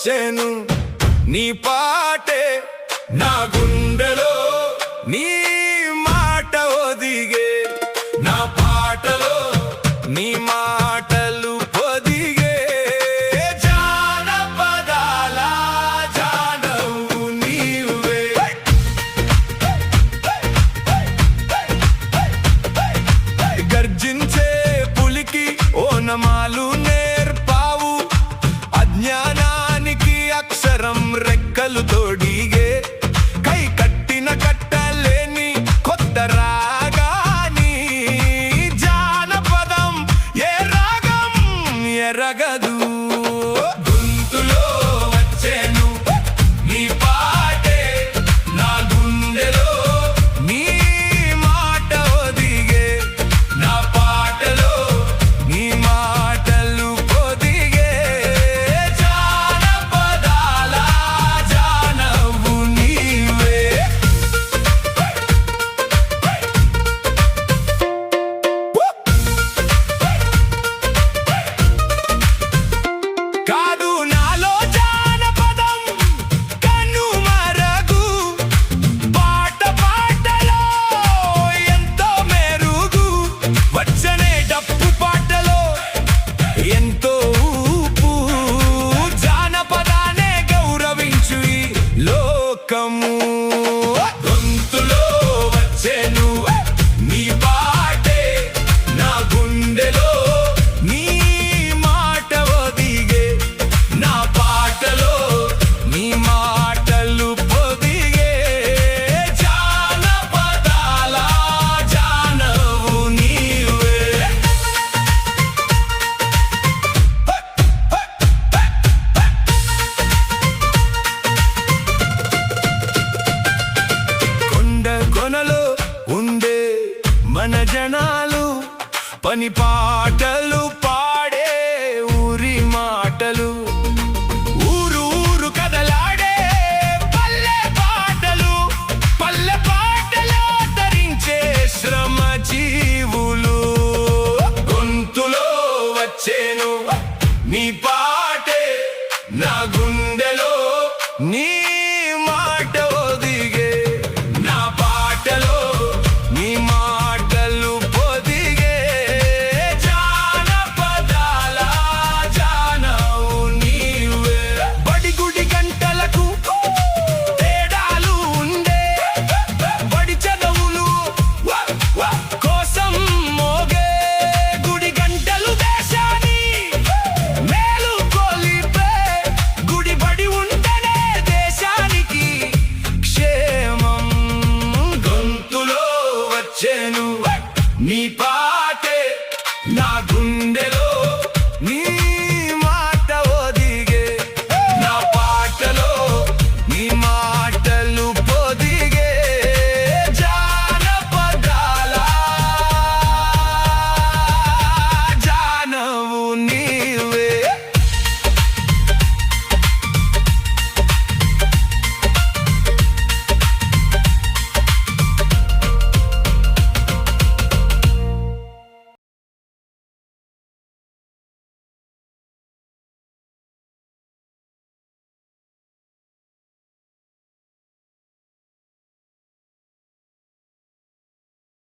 వచ్చేను నీ పాటే నా గుండెలో నీ మాట ఒదిగే నా పాటలో నీ మాటలు పొదిగే జానపదాల జానవు నీవే గర్జించే పులికి ఓనమాలు నేర్పావు అజ్ఞానానికి అక్షరం రెక్కలు తోడిగే కై కట్టిన కట్టలేని కొత్త రాగాని జానపదం ఏ రాగం ఎరగదు గొంతులో వచ్చేను నీ పాటే నా గుండెలో నీ మాట ఒదిగే నా పాటలో నీ మాటలు పొదిగే జానపదాల జానవు నీవే కాదు నాలో జానపదం కనుమరుగు పాట పాటలో ఎంతో మెరుగు వచ్చనే డప్పు పాటలో ఎంతో ఊపు జానపదానే గౌరవించు ఈ లోకము గొంతులో వచ్చేను నీ పాటే నా గుండెలో నీ మాట ఒదిగే నా పాటలో నీ మాటలు పొదిగే జానపదాల జానవు నీవే కొండ కొనలో ఉండే మన జనాలు పని పాటలు పాడే ఊరి మాటలు ఊరు ఊరు కదలాడే పల్లె పాటలు పల్లె పాటలో ధరించే శ్రమ జీవులు గొంతులో వచ్చేను నీ పాటే నా గుండెలో నీ